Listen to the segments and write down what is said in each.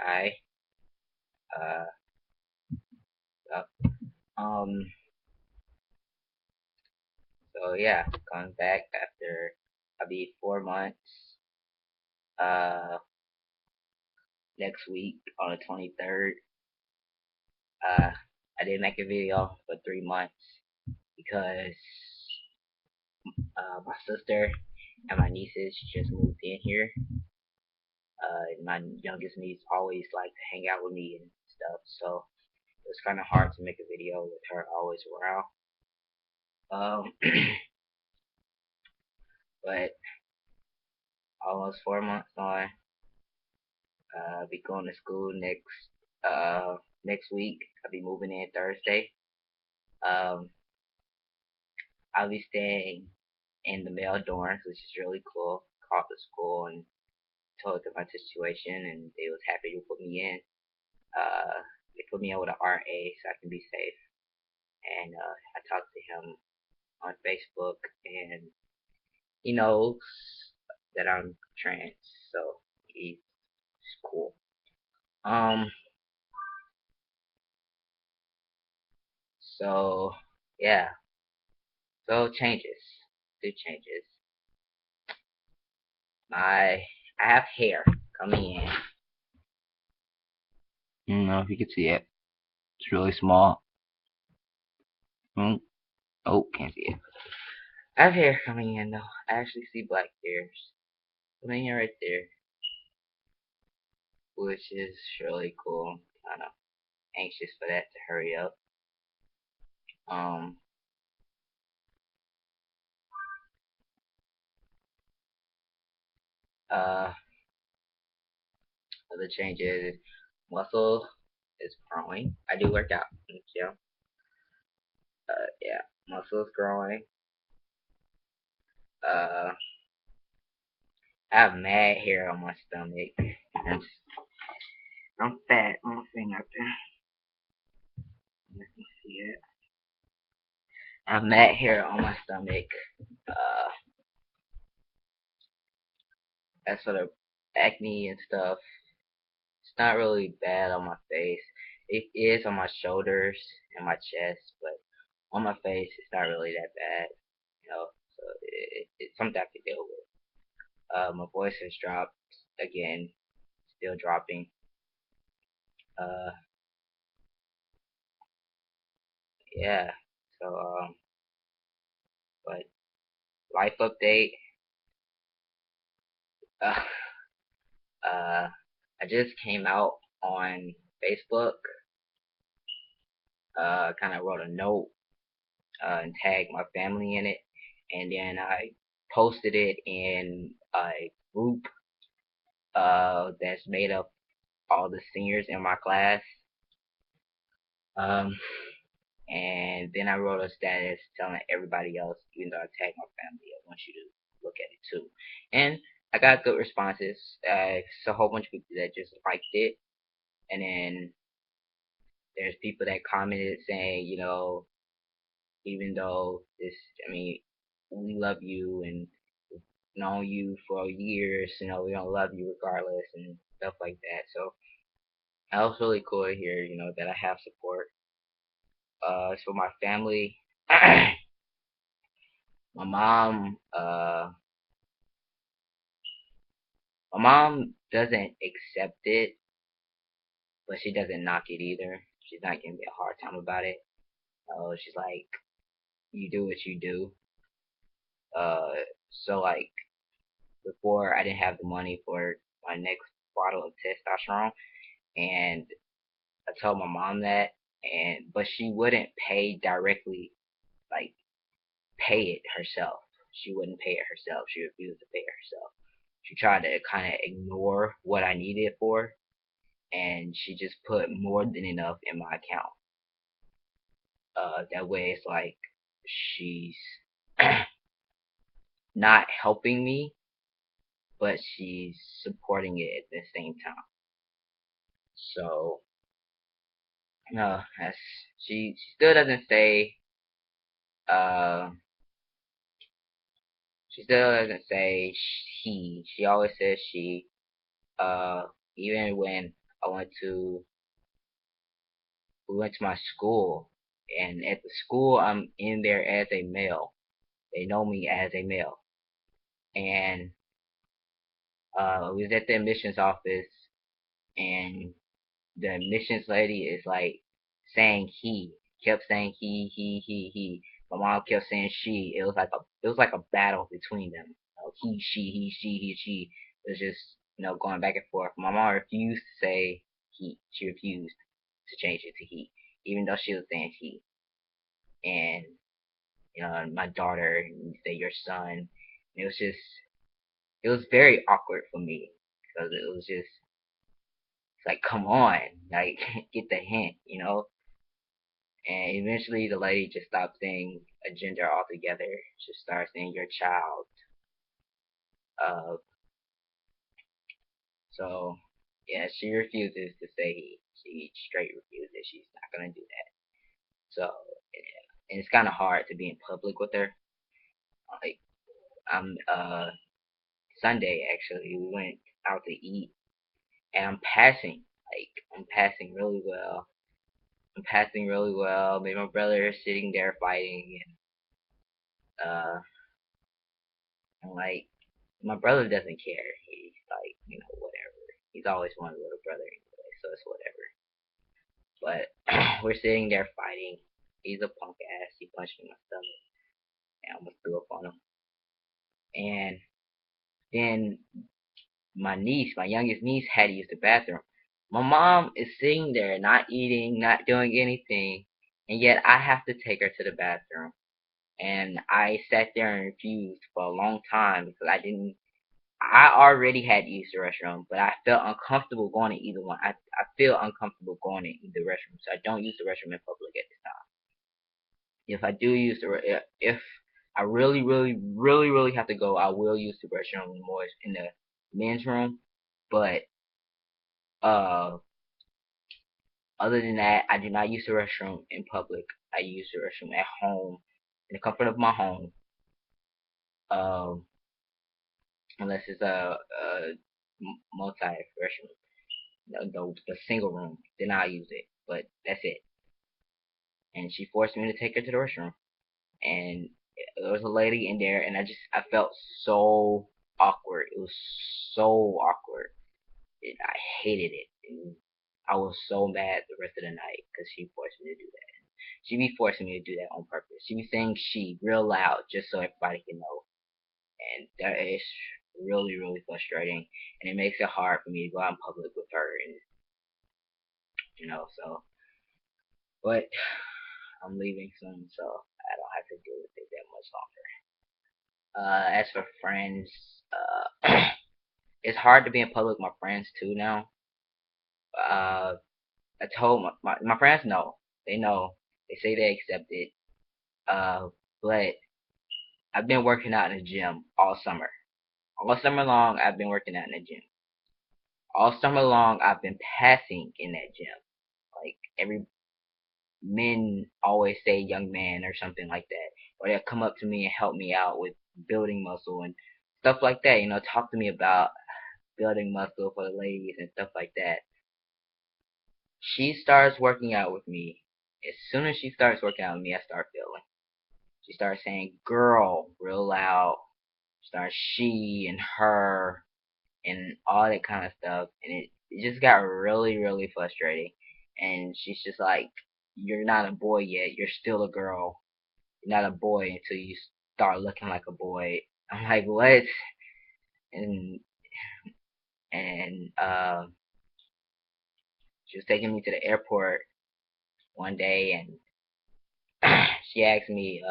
I uh uh, um so yeah, coming back after I'll be 4 months next week on the 23rd. Uh I didn't make a video for 3 months because my sister and my nieces just moved in here. My youngest niece always liked to hang out with me and stuff, so it was kind of hard to make a video with her always around. Um, but almost 4 months on, I'll be going to school next week. I'll be moving in Thursday. Um, I'll be staying in the male dorms, which is really cool. Called the school and told them my situation, and they was happy to put me in. They put me in with an RA so I can be safe. And I talked to him on Facebook, and he knows that I'm trans, so he's cool. Um, so yeah, so changes, big changes. I have hair coming in. I don't know if you can see it. It's really small. Oh, can't see it. I have hair coming in though. I actually see black hairs coming in right there, which is really cool. Kind of anxious for that to hurry up. Um, uh, other changes, muscle is growing. I do work out in the gym. Yeah, muscle is growing. Uh, I have mad hair on my stomach. I'm fat. I'm thing up there. Let me see it. I have mad hair on my stomach. Uh, that's for the acne and stuff. It's not really bad on my face. It is on my shoulders and my chest, but on my face, it's not really that bad. You know, so it's something I can deal with. My voice has dropped again, still dropping. Uh, yeah. So but life update. Uh, I just came out on Facebook. Kind of wrote a note and tagged my family in it, and then I posted it in a group that's made up all the seniors in my class. Um, and then I wrote a status telling everybody else, even though I tagged my family, I want you to look at it too. And I got good responses. It's a whole bunch of people that just liked it, and then there's people that commented saying, even though this, I mean, we love you and we've known you for years, we don't love you regardless and stuff like that. So that was really cool to hear, that I have support. As for my family, my mom, my mom doesn't accept it, but she doesn't knock it either. She's not giving me a hard time about it. She's like, you do what you do. Uh, so like before, I didn't have the money for my next bottle of testosterone, and I told my mom that, but she wouldn't pay directly, like pay it herself. She wouldn't pay it herself. She refused to pay it herself. She tried to kind of ignore what I needed for, and she just put more than enough in my account. That way, it's like she's not helping me, but she's supporting it at the same time. So no, that's she still doesn't say uh she still doesn't say he. She always says she. Uh, even when I went to we went to my school, and at the school I'm in there as a male. They know me as a male, and we was at the admissions office, and the admissions lady is like saying he, kept saying he. My mom kept saying she. It was like a battle between them. He, she. It was just going back and forth. My mom refused to say he. She refused to change it to he, even though she was saying he. And my daughter, you say your son. It was just it was very awkward for me because it was just it's like come on, like get the hint. And eventually the lady just stopped saying a gender altogether. She started saying your child. Uh, so yeah, she refuses to say he. She straight refuses. She's not gonna do that. So yeah. And it's kind of hard to be in public with her. Like I'm Sunday actually we went out to eat and I'm passing. Like I'm passing really well. I'm passing really well. Me and my brother are sitting there fighting and I'm like my brother doesn't care. He's like, whatever. He's always wanted a little brother anyway, so it's whatever. But we're sitting there fighting. He's a punk ass. He punched me in my stomach, and I almost threw up on him. And then my youngest niece, had to use the bathroom. My mom is sitting there, not eating, not doing anything, and yet I have to take her to the bathroom. And I sat there and refused for a long time because I already had used the restroom, but I felt uncomfortable going to either one. I feel uncomfortable going to either restroom, so I don't use the restroom in public at this time. If I do use if I really, really, really, really have to go, I will use the restroom more in the men's room. But uh, other than that, I do not use the restroom in public. I use the restroom at home, in the comfort of my home. Um, unless it's a multi restroom. The single room, then I'll use it. But that's it. And she forced me to take her to the restroom. And there was a lady in there, and I felt so awkward. It was so awkward. I hated it. And I was so mad the rest of the night because she forced me to do that. She be forcing me to do that on purpose. She be saying she real loud just so everybody can know. And that is really, really frustrating. And it makes it hard for me to go out in public with her. And, so. But I'm leaving soon, so I don't have to deal with it that much longer. As for friends, it's hard to be in public with my friends too now. Uh, I told my friends know. They know. They say they accept it. But I've been working out in the gym all summer. All summer long, I've been working out in the gym. All summer long, I've been passing in that gym. Like every men always say young man or something like that. Or they'll come up to me and help me out with building muscle and stuff like that. Talk to me about building muscle for the ladies and stuff like that. She starts working out with me. As soon as she starts working out with me, I start feeling. She starts saying girl real loud. She starts she and her and all that kind of stuff. And it just got really, really frustrating. And she's just like, you're not a boy yet. You're still a girl. You're not a boy until you start looking like a boy. I'm like, what? And and she was taking me to the airport one day, and she asked me,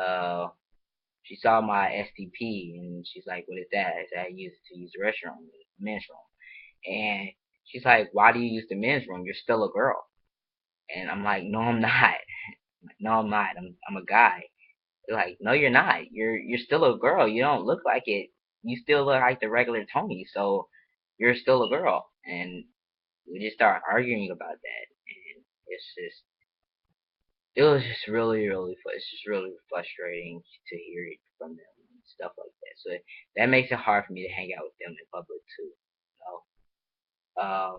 she saw my STP, and she's like, what is that? I said, I use it to use the restroom, the men's room. And she's like, why do you use the men's room? You're still a girl. And I'm like, no, I'm not. No, I'm not. I'm a guy. They're like, no, you're not. You're still a girl. You don't look like it. You still look like the regular Tony. So you're still a girl. And we just started arguing about that. And it was just really, really, it's just really frustrating to hear it from them and stuff like that. So that makes it hard for me to hang out with them in public too. You know?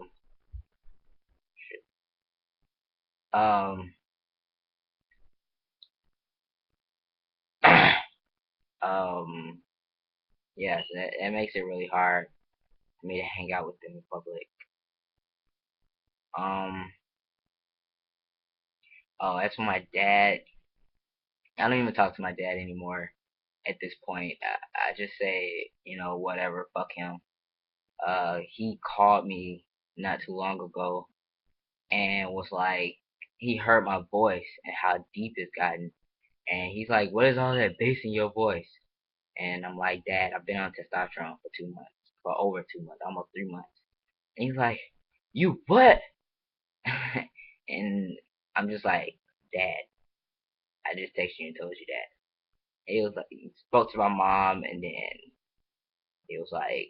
Um, um, yes, it makes it really hard for me to hang out with them in public. Um, oh, as for my dad, I don't even talk to my dad anymore at this point. I just say, whatever, fuck him. He called me not too long ago and was like, he heard my voice and how deep it's gotten. And he's like, what is all that bass in your voice? And I'm like, Dad, I've been on testosterone for 2 months, for over 2 months, almost 3 months. And he's like, you what? And I'm just like, Dad, I just texted you and told you that. And he was like, he spoke to my mom, and then he was like,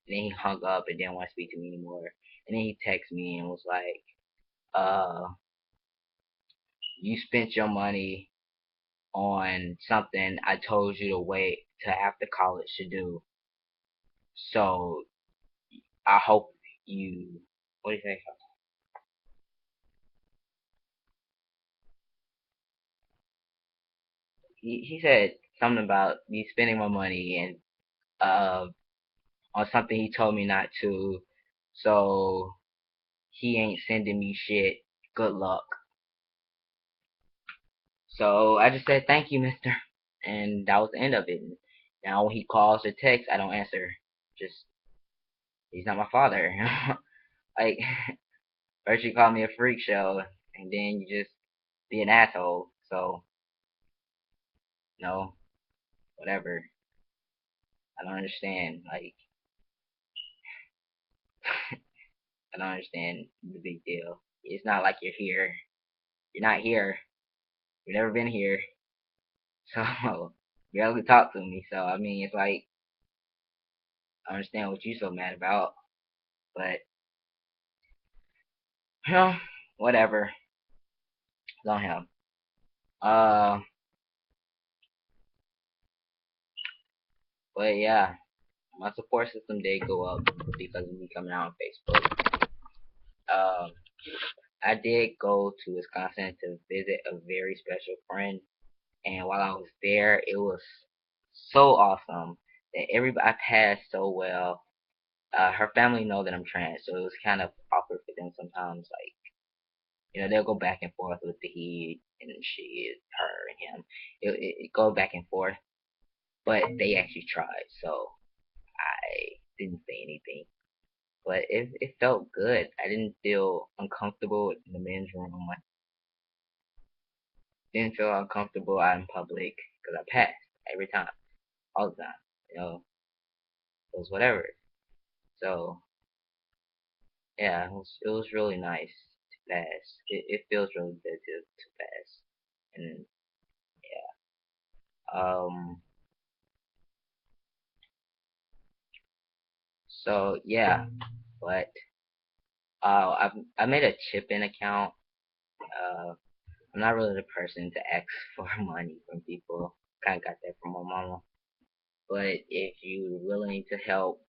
then he hung up and didn't want to speak to me anymore. And then he texted me and was like, you spent your money on something I told you to wait till after college to do. So I hope you, what do you say? He said something about me spending my money and on something he told me not to. So he ain't sending me shit. Good luck. So I just said thank you, mister. And that was the end of it. Now when he calls or texts, I don't answer. Just he's not my father. Like first you call me a freak show and then you just be an asshole. So no, whatever. I don't understand. Like I don't understand the big deal. It's not like you're here. You're not here. You've never been here. So you barely talk to me. So I mean, it's like I understand what you're so mad about, but you know, whatever. It's on him. Uh, but yeah, my support system did go up because of me coming out on Facebook. Um, I did go to Wisconsin to visit a very special friend, and while I was there, it was so awesome that everybody I passed so well. Her family know that I'm trans, so it was kind of awkward for them sometimes. Like, they'll go back and forth with the he and she, her and him. It go back and forth, but they actually tried, so I didn't say anything. But it felt good. I didn't feel uncomfortable in the men's room. I didn't feel uncomfortable out in public because I passed every time, all the time. It was whatever. So yeah, it was really nice to pass. It feels really good to pass. And um, so yeah, but I made a chip in account. Uh, I'm not really the person to ask for money from people. Kind of got that from my mama. But if you're willing to help,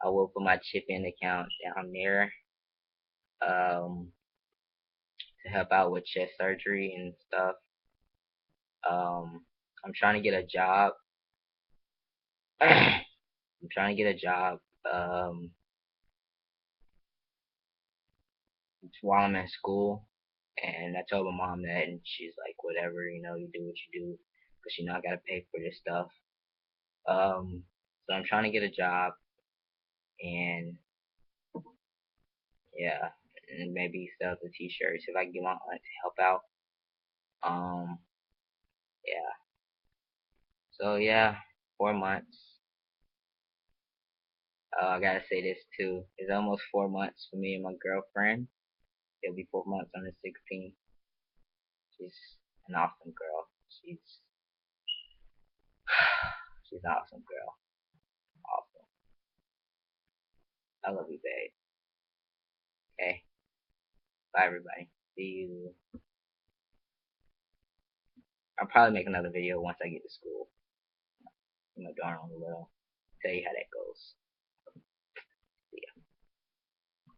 I will put my chip in account down there. Um, to help out with chest surgery and stuff. Um, I'm trying to get a job. I'm trying to get a job. Um, while I'm in school. And I told my mom that, and she's like, whatever, you do what you do, because I gotta pay for this stuff. So I'm trying to get a job, and yeah, and maybe sell the t-shirts if I can get my aunt to help out. Um, yeah. So yeah, 4 months. I gotta say this too. It's almost 4 months for me and my girlfriend. It'll be 4 months on the 16th. She's an awesome girl. She's she's an awesome girl. Awesome. I love you, babe. Okay. Bye, everybody. See you. I'll probably make another video once I get to school. Darn a little. Tell you how that goes.